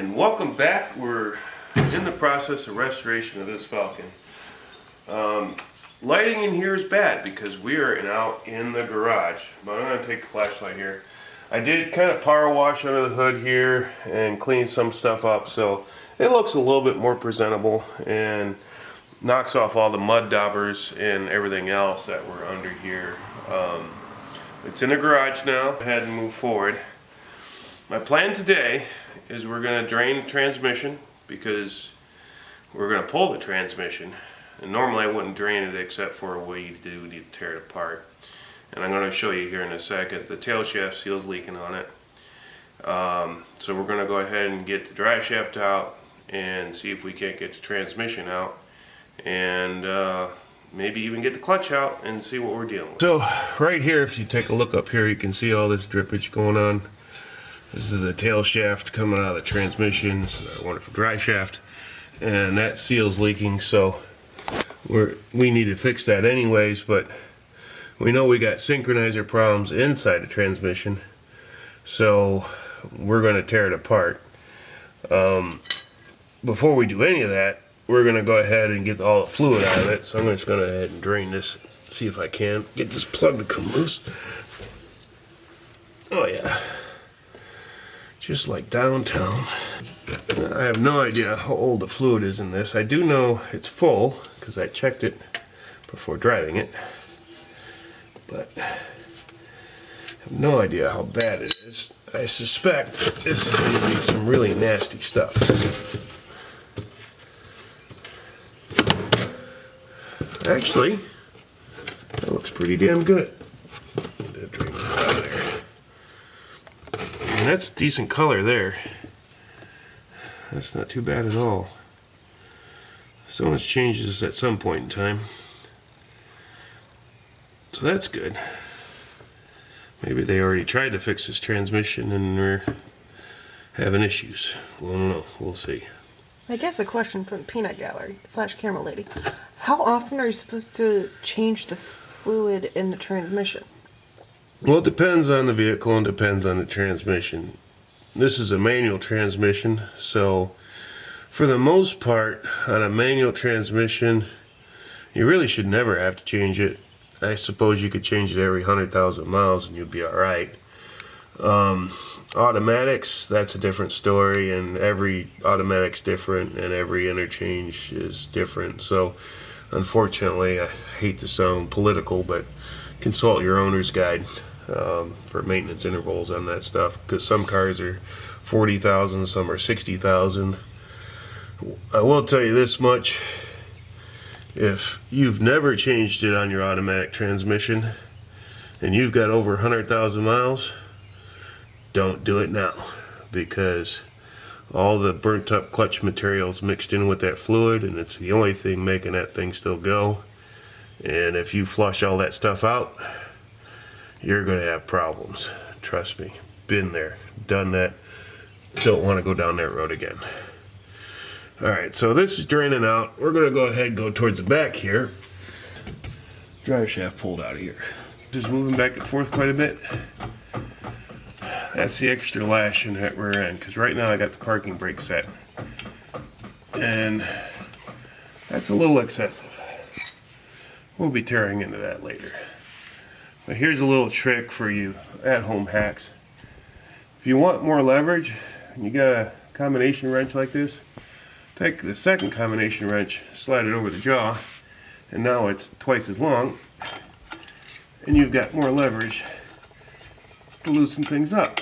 and welcome back. We're in the process of restoration of this Falcon. Lighting in here is bad because we are out in the garage, but I'm going to take the flashlight here. I did kind of power wash under the hood here and clean some stuff up, so it looks a little bit more presentable and knocks off all the mud daubers and everything else that were under here. It's in the garage now. Go ahead and move forward. My plan today is we're going to drain the transmission because we're going to pull the transmission. And normally I wouldn't drain it except for a way to do to tear it apart. And I'm going to show you here in a second. The tail shaft seal's leaking on it. So we're going to go ahead and get the drive shaft out and see if we can't get the transmission out. And maybe even get the clutch out and see what we're dealing with. So right here, if you take a look up here, you can see all this drippage going on. This is the tail shaft coming out of the transmission. This is our wonderful drive shaft, and that seal's leaking, so we need to fix that anyways. But we know we got synchronizer problems inside the transmission, so we're going to tear it apart. Before we do any of that, we're going to go ahead and get all the fluid out of it. So I'm just going to go ahead and drain this, see if I can get this plug to come loose. Oh yeah, just like downtown. I have no idea how old the fluid is in this. I do know it's full because I checked it before driving it, but I have no idea how bad it is. I suspect this is going to be some really nasty stuff. Actually, that looks pretty damn good. Need to drain that out of there. And that's decent color there. That's not too bad at all. So much changes at some point in time. So that's good. Maybe they already tried to fix this transmission and we're having issues. Well, I don't know. We'll see. I guess a question from Peanut Gallery / Camera Lady. How often are you supposed to change the fluid in the transmission? Well, it depends on the vehicle and depends on the transmission. This is a manual transmission, so for the most part, on a manual transmission, you really should never have to change it. I suppose you could change it every 100,000 miles and you'd be alright. Automatics, that's a different story, and every automatic's different and every interchange is different. So unfortunately, I hate to sound political, but consult your owner's guide for maintenance intervals on that stuff, because some cars are 40,000, some are 60,000. I will tell you this much: if you've never changed it on your automatic transmission and you've got over 100,000 miles, don't do it now, because all the burnt up clutch materials mixed in with that fluid, and it's the only thing making that thing still go. And if you flush all that stuff out, you're going to have problems. Trust me, been there, done that. Don't want to go down that road again. Alright, so this is draining out. We're going to go ahead and go towards the back here. Drive shaft pulled out of here. Just moving back and forth quite a bit. That's the extra lash in that rear end, because right now I got the parking brake set, and that's a little excessive. We'll be tearing into that later. But here's a little trick for you at-home hacks. If you want more leverage and you got a combination wrench like this, take the second combination wrench, slide it over the jaw, and now it's twice as long, and you've got more leverage to loosen things up.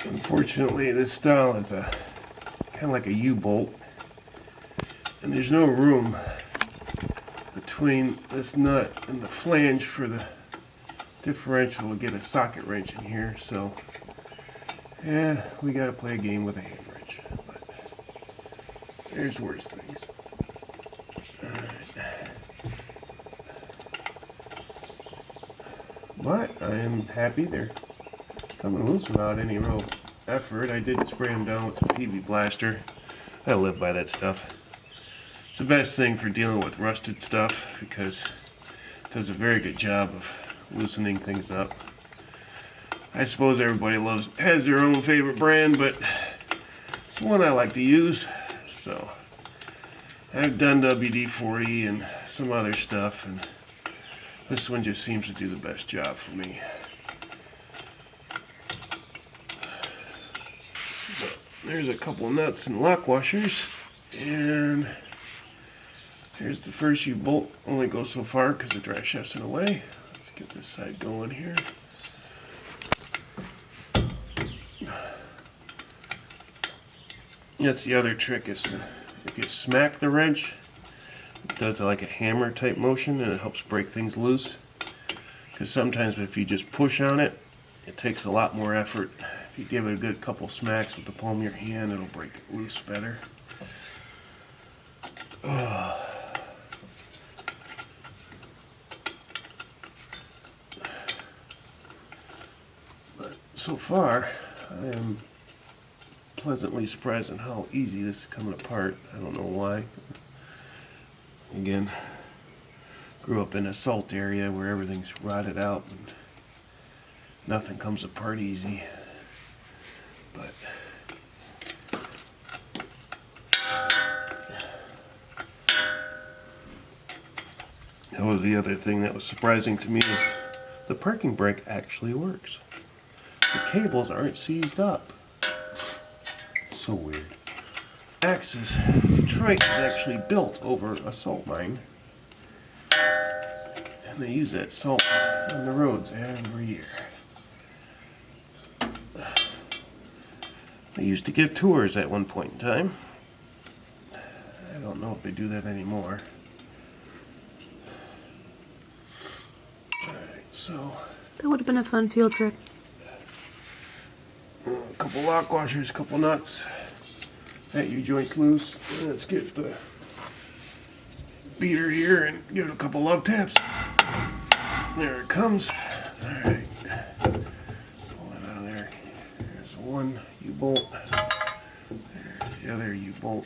Unfortunately, this style is kind of like a U-bolt, and there's no room between this nut and the flange for the differential to get a socket wrench in here. So yeah, we got to play a game with a hand wrench. But there's worse things. Alright. But I am happy they're coming loose without any real effort. I did spray them down with some PV Blaster. I live by that stuff. It's the best thing for dealing with rusted stuff because does a very good job of loosening things up. I suppose everybody has their own favorite brand, but it's the one I like to use. So I've done WD-40 and some other stuff, and this one just seems to do the best job for me. So there's a couple nuts and lock washers, and here's the first U-bolt. Only goes so far because the drive shaft's in the way. Let's get this side going here. That's the other trick, is to, if you smack the wrench, it does like a hammer type motion and it helps break things loose. Because sometimes if you just push on it, it takes a lot more effort. If you give it a good couple smacks with the palm of your hand, it'll break it loose better. But so far, I am pleasantly surprised on how easy this is coming apart. I don't know why. Again, grew up in a salt area where everything's rotted out and nothing comes apart easy. But that was the other thing that was surprising to me, is the parking brake actually works. The cables aren't seized up. So weird. Axis, Detroit is actually built over a salt mine, and they use that salt on the roads every year. They used to give tours at one point in time. I don't know if they do that anymore. Alright, so That would have been a fun field trip. a couple lock washers, couple nuts. That U-joint's loose. Let's get the beater here and give it a couple love taps. There it comes. Alright. Pull it out of there. There's one U-bolt. There's the other U-bolt.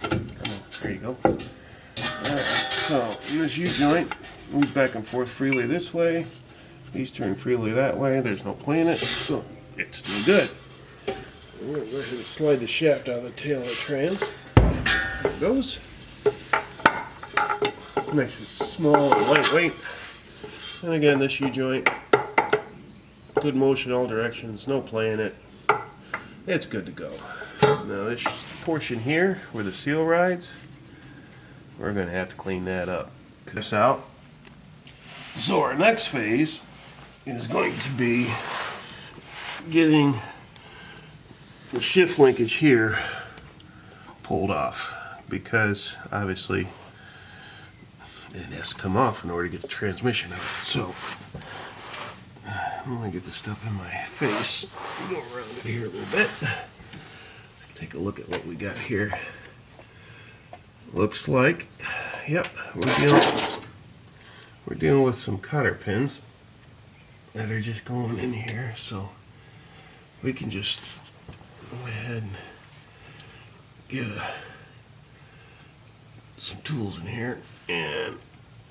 Come on, there you go. Alright, so this U-joint moves back and forth freely this way. These turn freely that way. There's no play in it, so it's still good. We're going to go ahead and slide the shaft out of the tail of the trans. There it goes. Nice and small and lightweight. And again, this U-joint, good motion all directions, no play in it. It's good to go. Now this portion here where the seal rides, we're going to have to clean that up. Cut this out. So our next phase is going to be getting the shift linkage here pulled off, because obviously it has to come off in order to get the transmission out. So I'm going to get this stuff in my face. Go around it here a little bit. Let's take a look at what we got here. Looks like, yep, we're dealing with some cotter pins that are just going in here. So we can just go ahead and get some tools in here, and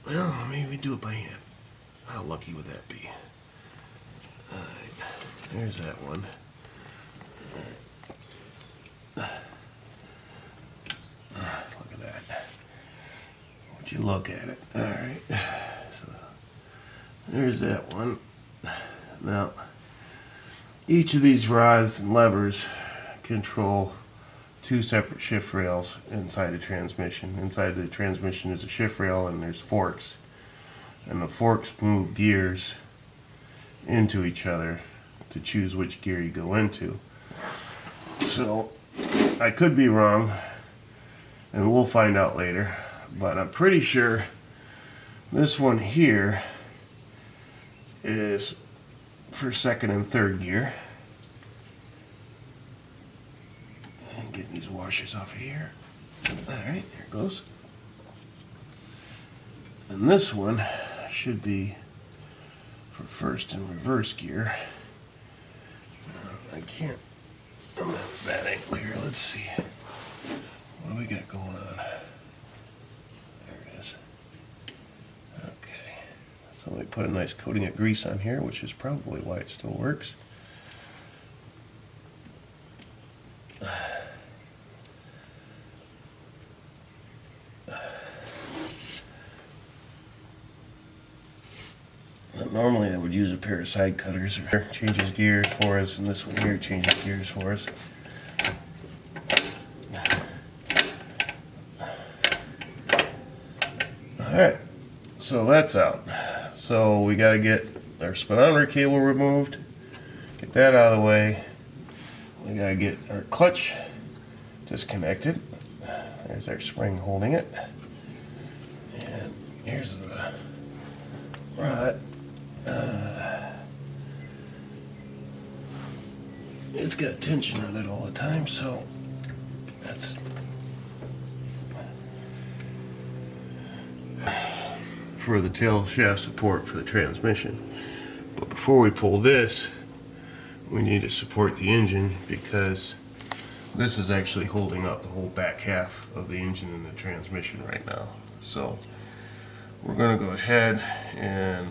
well, maybe we do it by hand. How lucky would that be? Alright, there's that one. Look at that. Would you look at it? Alright, so there's that one. Now, each of these rods and levers control two separate shift rails inside the transmission. Inside the transmission is a shift rail, and there's forks. And the forks move gears into each other to choose which gear you go into. So, I could be wrong, and we'll find out later, but I'm pretty sure this one here is for second and third gear. And getting these washers off of here. Alright, here it goes. And this one should be for first and reverse gear. I can't, I'm at a bad angle here. Let's see. What do we got going on? There it is. Okay. So we put a nice coating of grease on here, which is probably why it still works. Normally I would use a pair of side cutters. Changes gears for us, and this one here changes gears for us. Alright, so that's out. So we got to get our speedometer cable removed, get that out of the way. We got to get our clutch disconnected. There's our spring holding it. And here's the rod. It's got tension on it all the time, so that's for the tail shaft support for the transmission. But before we pull this, we need to support the engine, because this is actually holding up the whole back half of the engine and the transmission right now. So we're going to go ahead and,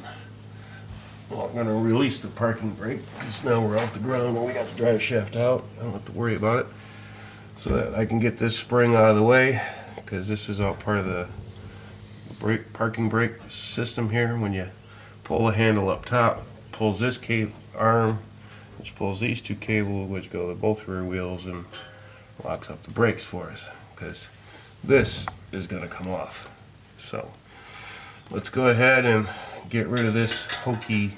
well, I'm going to release the parking brake, because now we're off the ground and we got the drive shaft out. I don't have to worry about it, so that I can get this spring out of the way, because this is all part of the parking brake system here. When you pull the handle up top, pulls this cable arm, which pulls these two cables, which go to both rear wheels, and locks up the brakes for us, because this is going to come off. So let's go ahead and get rid of this hokey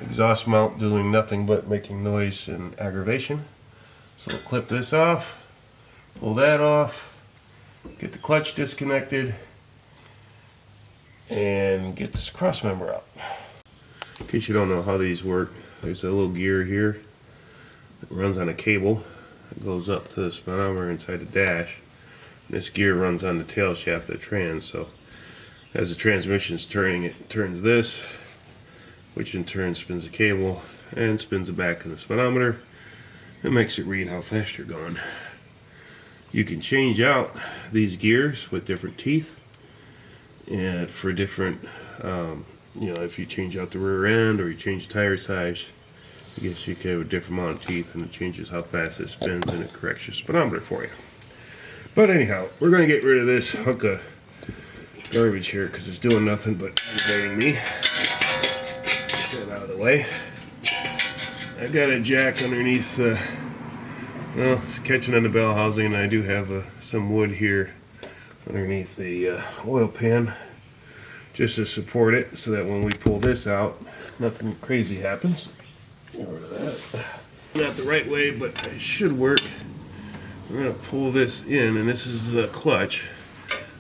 exhaust mount doing nothing but making noise and aggravation. So we'll clip this off, pull that off, get the clutch disconnected, and get this cross member out. In case you don't know how these work, there's a little gear here that runs on a cable. It goes up to the speedometer inside the dash. This gear runs on the tail shaft of the trans, so as the transmission's turning, it turns this, which in turn spins the cable and spins it back in the speedometer. It makes it read how fast you're going. You can change out these gears with different teeth, and for different, you know, if you change out the rear end or you change the tire size, I guess you can have a different amount of teeth, and it changes how fast it spins, and it corrects your speedometer for you. But anyhow, we're going to get rid of this hunk of garbage here, because it's doing nothing but aggravating me. Get that out of the way. I've got a jack underneath the, well, it's catching on the bell housing, and I do have some wood here underneath the oil pan, just to support it, so that when we pull this out, nothing crazy happens. Get rid of that. Not the right way, but it should work. We're going to pull this in, and this is the clutch.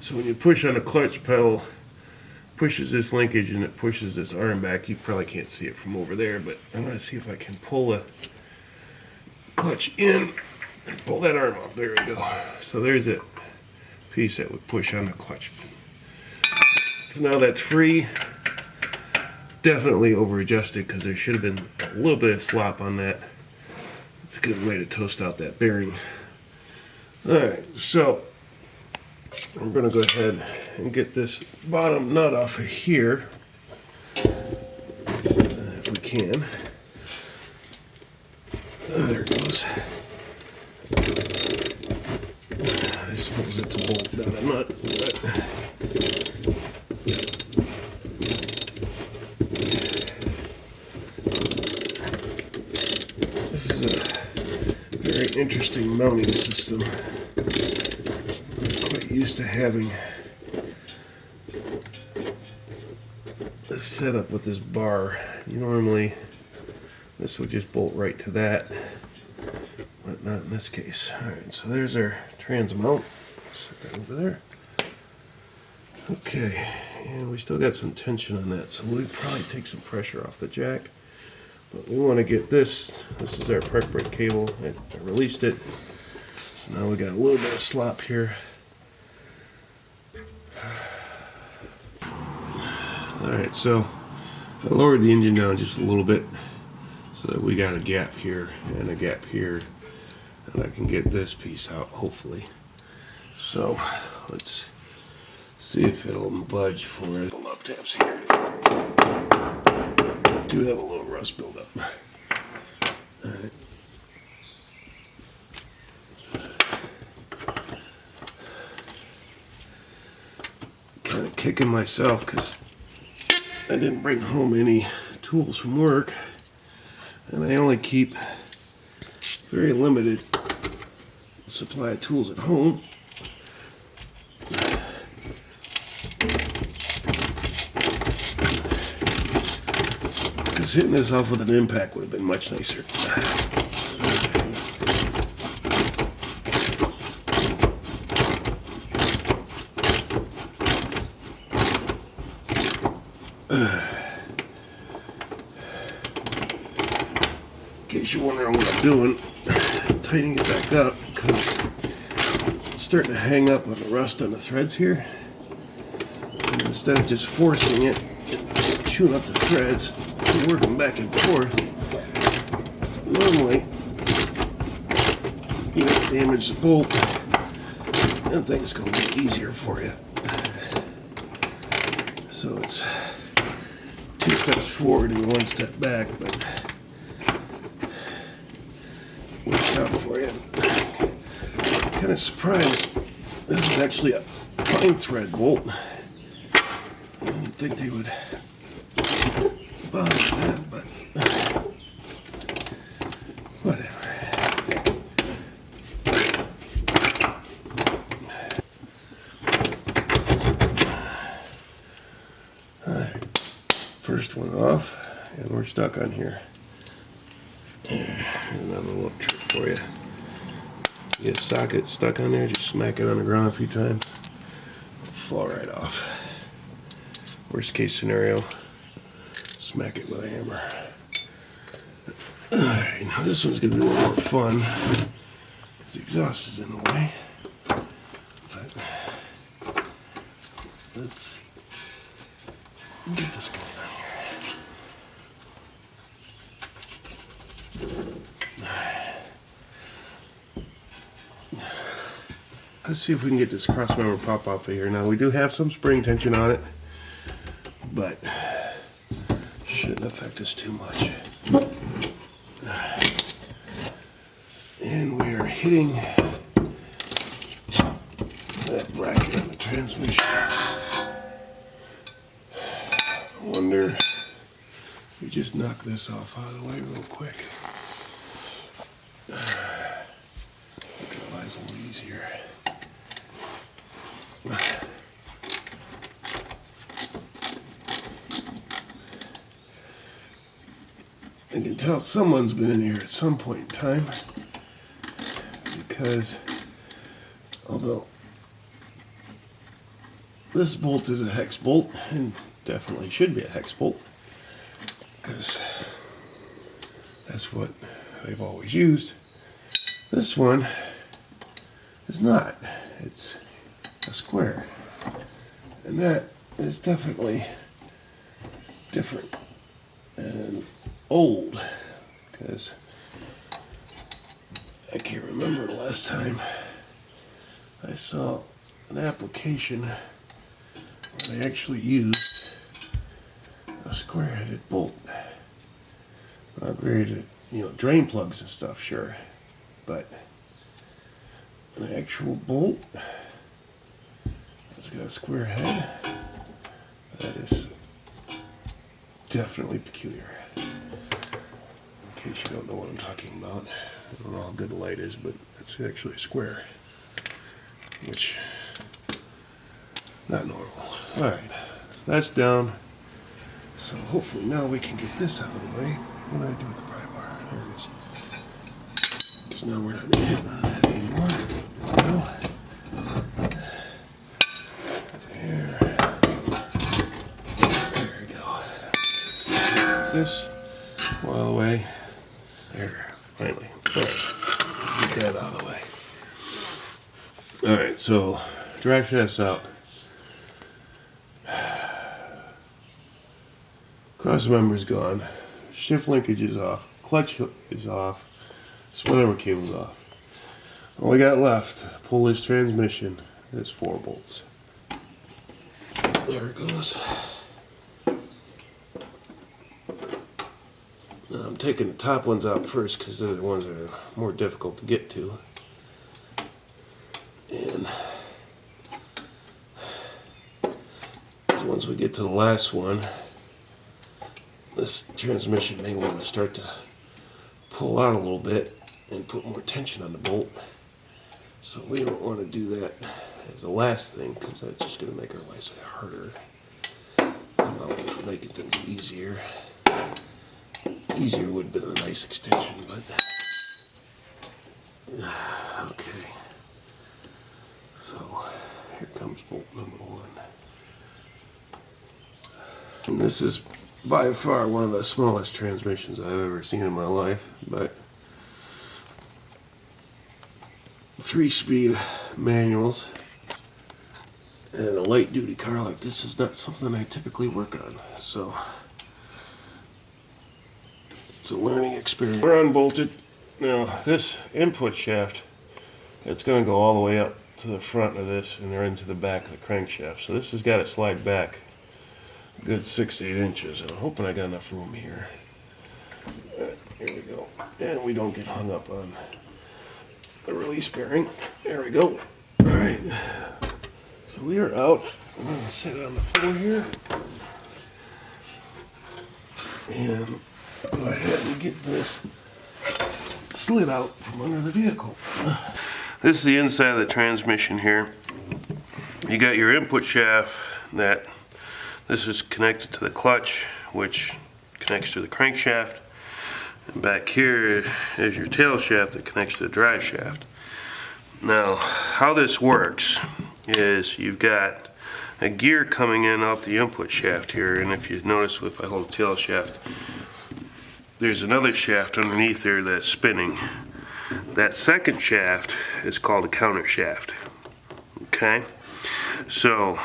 So when you push on the clutch pedal, pushes this linkage and it pushes this arm back. You probably can't see it from over there, but I'm going to see if I can pull the clutch in and pull that arm off. There we go. So there's it. Piece that would push on the clutch. So now that's free. Definitely over adjusted, because there should have been a little bit of slop on that. It's a good way to toast out that bearing. Alright, so we're going to go ahead and get this bottom nut off of here, if we can. There it goes. I suppose it's a bolt, not a nut. But this is a very interesting mounting system. I'm quite used to having this setup with this bar. Normally this would just bolt right to that, but not in this case. Alright, so there's our trans mount. Set that over there. Okay, and we still got some tension on that, so we'll probably take some pressure off the jack. But we want to get this. This is our park brake cable. I released it. So now we got a little bit of slop here. Alright, so I lowered the engine down just a little bit so that we got a gap here and a gap here, and I can get this piece out, hopefully. So let's see if it'll budge for it. Hold up stop tabs here. Do have a little rust buildup. Alright. Kind of kicking myself because I didn't bring home any tools from work, and I only keep very limited supply of tools at home. Because hitting this off with an impact would have been much nicer. In case you're wondering what I'm doing, tightening it back up because it's starting to hang up on the rust on the threads here. And instead of just forcing it, chewing up the threads, and working back and forth, normally you don't damage the bolt and things go a little easier for you. So it's 2 steps forward and 1 step back, but works out for you. Kind of surprised. This is actually a fine thread bolt. I didn't think they would bother that, but whatever. Alright, first one off, and we're stuck on here. Another little trick for you. Get a socket stuck on there, just smack it on the ground a few times. Fall right off. Worst case scenario, smack it with a hammer. Alright, now this one's going to be a little more fun. The exhaust is in the way. But let's see. Get this going on here. Let's see if we can get this crossmember pop off of here. Now we do have some spring tension on it, but shouldn't affect us too much. And we are hitting that bracket on the transmission. I wonder if we just knock this off out of the way real quick. Make our lives a little easier. I can tell someone's been in here at some point in time, because although this bolt is a hex bolt, and definitely should be a hex bolt, because that's what they've always used, this one is not. It's a square, and that is definitely different and old, because I can't remember the last time I saw an application where they actually used a square-headed bolt. Upgraded, drain plugs and stuff, sure, but an actual bolt that's got a square head, that is definitely peculiar. In case you don't know what I'm talking about, I don't know how good the light is, but it's actually a square, which not normal. Alright, so that's down. So hopefully now we can get this out of the way. What do I do with the pry bar? There it is. Because now we're not hitting on that anymore. There we go. So this all the way. There, finally. Alright, get that out of the way. Alright, so drive shafts out. Crossmember's gone. Shift linkage is off. Clutch is off. Spoiler cable's off. All we got left, pull this transmission. It's 4 bolts. There it goes. I'm taking the top ones out first because they're the ones that are more difficult to get to. And once we get to the last one, this transmission may want to start to pull out a little bit and put more tension on the bolt. So we don't want to do that as the last thing because that's just going to make our lives harder. I'm not for making things easier. Easier would have been a nice extension, but okay. So here comes bolt number 1. And this is by far one of the smallest transmissions I've ever seen in my life, but 3-speed manuals and a light duty car like this is not something I typically work on, so it's a learning experience. We're unbolted. Now this input shaft, it's going to go all the way up to the front of this and they're into the back of the crankshaft, so this has got to slide back a good 6-8 inches. I'm hoping I got enough room here. Here we go, and we don't get hung up on the release bearing. There we go. Alright, so we are out. I'm going to set it on the floor here and go ahead and get this slid out from under the vehicle. This is the inside of the transmission here. You got your input shaft that this is connected to the clutch, which connects to the crankshaft. And back here is your tail shaft that connects to the drive shaft. Now, how this works is you've got a gear coming in off the input shaft here, and if you notice if I hold the tail shaft, there's another shaft underneath there that's spinning. That second shaft is called a counter shaft. Okay? So,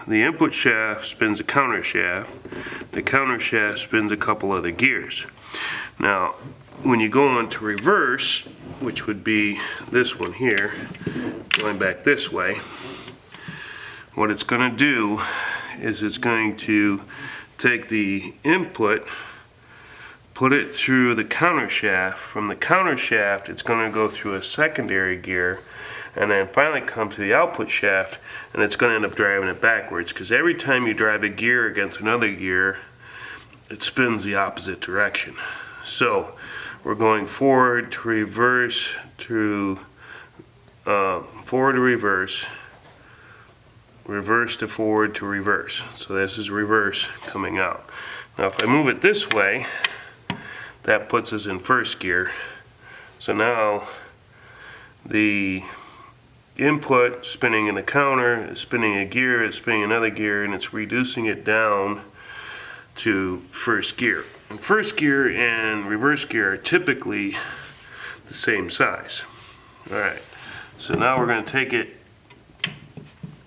the input shaft spins a counter shaft. The counter shaft spins a couple of the gears. Now, when you go on to reverse, which would be this one here, going back this way, what it's going to do is it's going to take the input, put it through the counter shaft. From the counter shaft, it's going to go through a secondary gear, and then finally come to the output shaft, and it's going to end up driving it backwards, because every time you drive a gear against another gear, it spins the opposite direction. So we're going forward to reverse to forward to reverse, reverse to forward to reverse. So this is reverse coming out. Now if I move it this way, that puts us in first gear. So now the input spinning in the counter is spinning a gear, it's spinning another gear, and it's reducing it down to first gear. And first gear and reverse gear are typically the same size. Alright, so now we're going to take it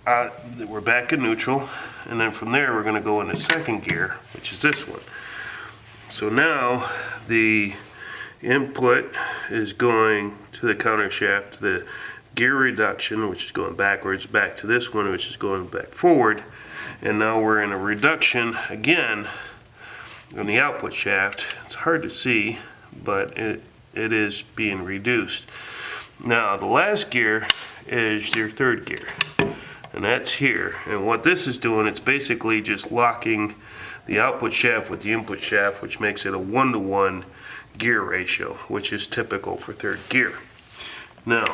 out, we're back in neutral, and then from there we're going to go into second gear, which is this one. So now the input is going to the counter shaft, the gear reduction, which is going backwards, back to this one, which is going back forward, and now we're in a reduction again on the output shaft. It's hard to see, but it is being reduced. Now the last gear is your third gear, and that's here. And what this is doing, it's basically just locking the output shaft with the input shaft, which makes it a 1-to-1 gear ratio, which is typical for third gear. Now,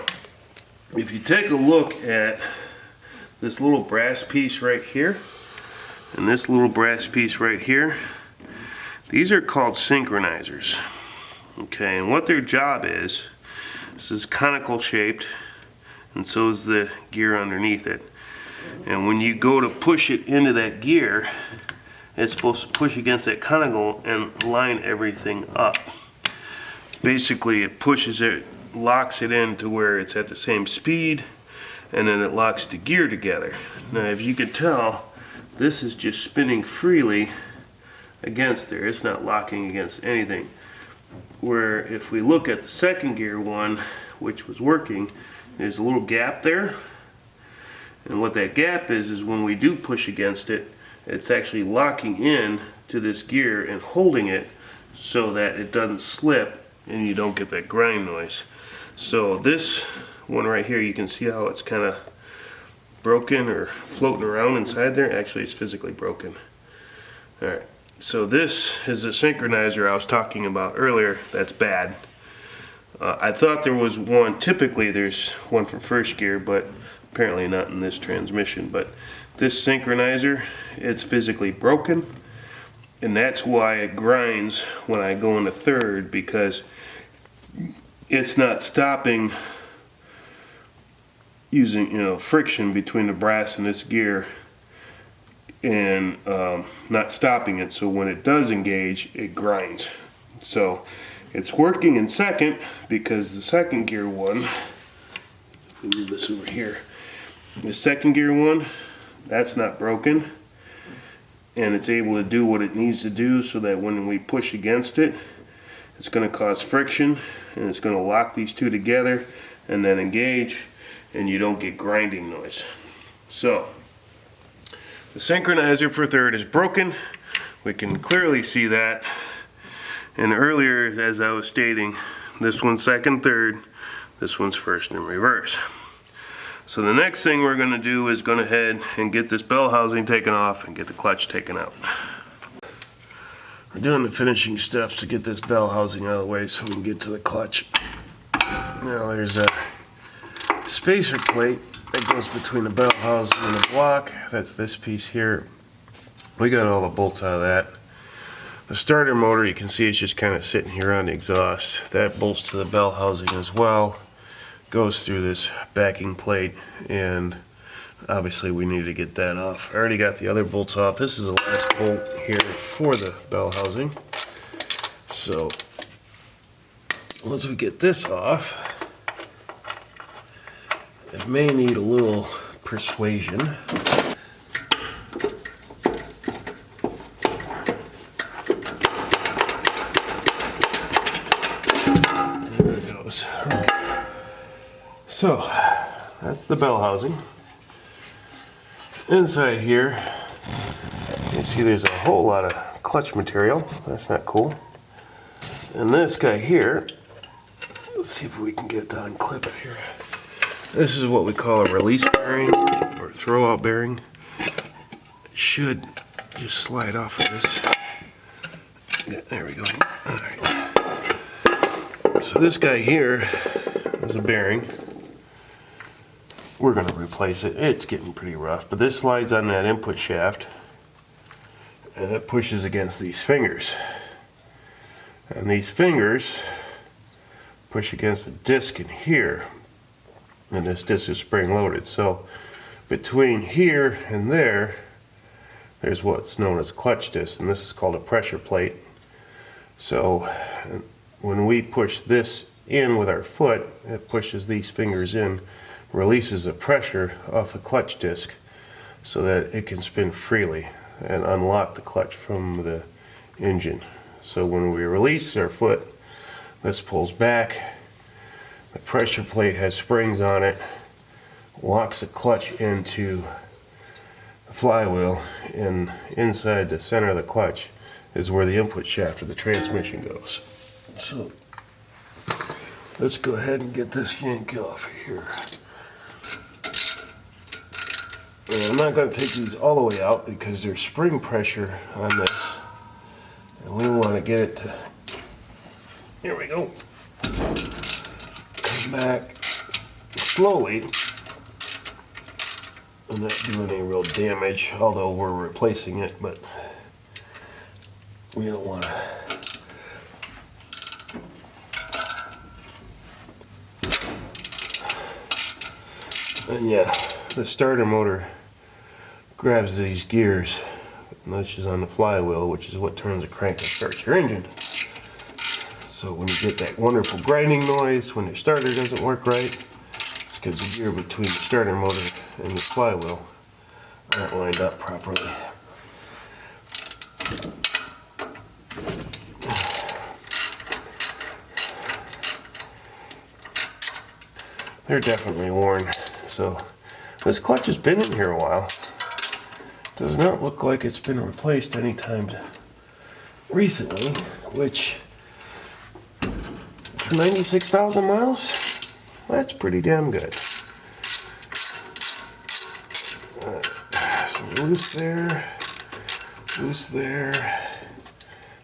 if you take a look at this little brass piece right here, and this little brass piece right here, these are called synchronizers. Okay, and what their job is, this is conical shaped, and so is the gear underneath it. And when you go to push it into that gear, it's supposed to push against that conical and line everything up. Basically, it pushes it, locks it in to where it's at the same speed, and then it locks the gear together. Now, if you can tell, this is just spinning freely against there. It's not locking against anything. Where if we look at the second gear one, which was working, there's a little gap there. And what that gap is when we do push against it, it's actually locking in to this gear and holding it so that it doesn't slip and you don't get that grind noise. So this one right here, you can see how it's kind of broken or floating around inside there. Actually, it's physically broken. Alright, so this is the synchronizer I was talking about earlier. That's bad. I thought there was one, typically there's one for first gear, but apparently not in this transmission. But this synchronizer, it's physically broken, and that's why it grinds when I go into third, because it's not stopping using friction between the brass and this gear, and not stopping it, so when it does engage, it grinds. So it's working in second, because the second gear one, if we move this over here, the second gear one, that's not broken, and it's able to do what it needs to do, so that when we push against it, it's going to cause friction, and it's going to lock these two together and then engage, and you don't get grinding noise. So the synchronizer for third is broken. We can clearly see that. And earlier, as I was stating, this one's second, third, this one's first in reverse. So the next thing we're going to do is go ahead and get this bell housing taken off and get the clutch taken out. We're doing the finishing steps to get this bell housing out of the way so we can get to the clutch. Now there's a spacer plate that goes between the bell housing and the block. That's this piece here. We got all the bolts out of that. The starter motor, you can see it's just kind of sitting here on the exhaust. That bolts to the bell housing as well. Goes through this backing plate, and obviously we need to get that off. I already got the other bolts off. This is the last bolt here for the bell housing. So once we get this off, it may need a little persuasion. There it goes. Okay. So that's the bell housing. Inside here, you see there's a whole lot of clutch material. That's not cool. And this guy here, let's see if we can get it to unclip it here. This is what we call a release bearing or throwout bearing. It should just slide off of this. There we go. All right. So this guy here is a bearing. We're going to replace it. It's getting pretty rough, but this slides on that input shaft, and it pushes against these fingers. And these fingers push against the disc in here. And this disc is spring loaded. So between here and there, there's what's known as a clutch disc, and this is called a pressure plate. So when we push this in with our foot, it pushes these fingers in, releases the pressure off the clutch disc so that it can spin freely and unlock the clutch from the engine. So when we release our foot, this pulls back. The pressure plate has springs on it, locks the clutch into the flywheel, and inside the center of the clutch is where the input shaft of the transmission goes. So let's go ahead and get this yank off here. And I'm not going to take these all the way out because there's spring pressure on this, and we want to get it to, here we go, come back slowly and not doing any real damage, although we're replacing it, but we don't want to. And yeah, the starter motor grabs these gears, and this is on the flywheel, which is what turns the crank and starts your engine. So when you get that wonderful grinding noise when your starter doesn't work right, it's because the gear between the starter motor and the flywheel aren't lined up properly. They're definitely worn. So this clutch has been in here a while. Does not look like it's been replaced anytime recently, which for 96,000 miles, that's pretty damn good. So loose there, loose there.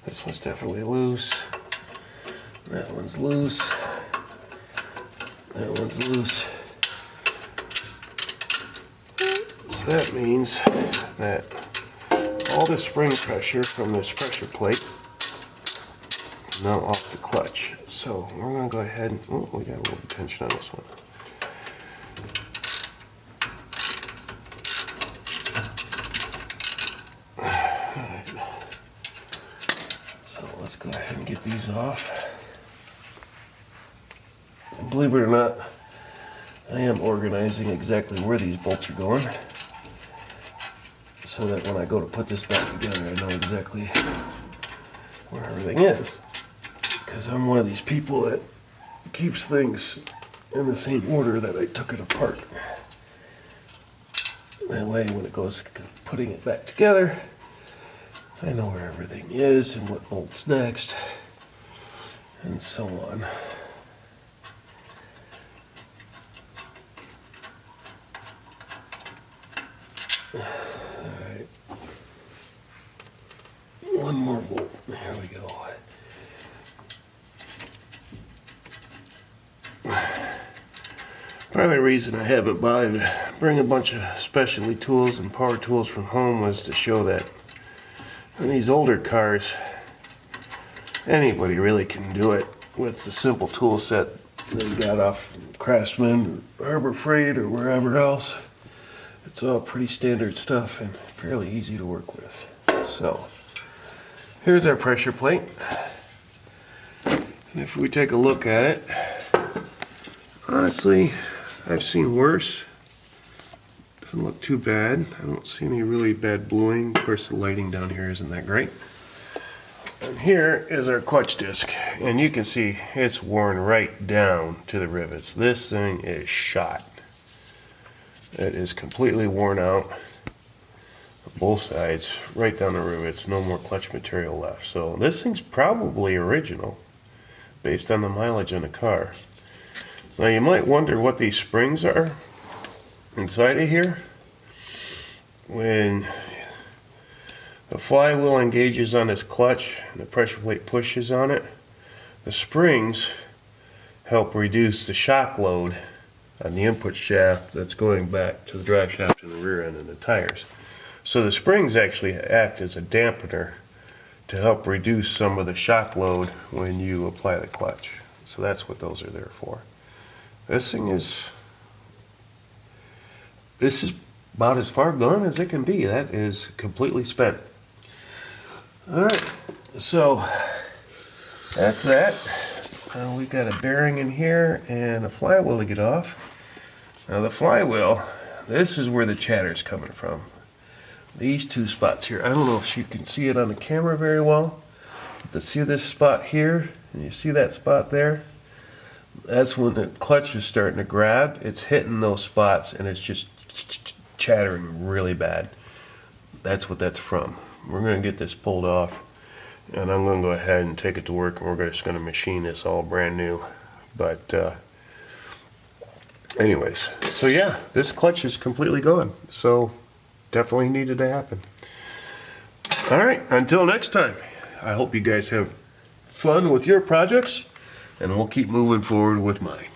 This one's definitely loose. That one's loose. That one's loose. So that means that all the spring pressure from this pressure plate is now off the clutch. So we're going to go ahead and, oh, we got a little tension on this one. Alright. So let's go ahead and get these off. And believe it or not, I am organizing exactly where these bolts are going, so that when I go to put this back together, I know exactly where everything is. Because I'm one of these people that keeps things in the same order that I took it apart. That way, when it goes to putting it back together, I know where everything is and what bolts next, and so on. Alright. One more bolt. There we go. Part of the reason I haven't bothered to bring a bunch of specialty tools and power tools from home was to show that in these older cars, anybody really can do it with the simple tool set they got off Craftsman or Harbor Freight or wherever else. It's all pretty standard stuff and fairly easy to work with. So, here's our pressure plate. And if we take a look at it, honestly, I've seen worse. Doesn't look too bad. I don't see any really bad bluing. Of course, the lighting down here isn't that great. And here is our clutch disc. And you can see it's worn right down to the rivets. This thing is shot. It is completely worn out. Both sides, right down the rivets. No more clutch material left. So this thing's probably original, based on the mileage on the car. Now you might wonder what these springs are inside of here. When the flywheel engages on this clutch and the pressure plate pushes on it, the springs help reduce the shock load on the input shaft that's going back to the drive shaft and the rear end of the tires. So the springs actually act as a dampener to help reduce some of the shock load when you apply the clutch. So that's what those are there for. This is about as far gone as it can be. That is completely spent. Alright, so that's that. We've got a bearing in here and a flywheel to get off. Now the flywheel, this is where the chatter's coming from. These two spots here. I don't know if you can see it on the camera very well. But see this spot here? And you see that spot there? That's when the clutch is starting to grab. It's hitting those spots and it's just chattering really bad. That's what that's from. We're going to get this pulled off and I'm going to go ahead and take it to work and we're just going to machine this all brand new. But anyways, so yeah, this clutch is completely gone. So definitely needed to happen. Alright, until next time, I hope you guys have fun with your projects and we'll keep moving forward with mine.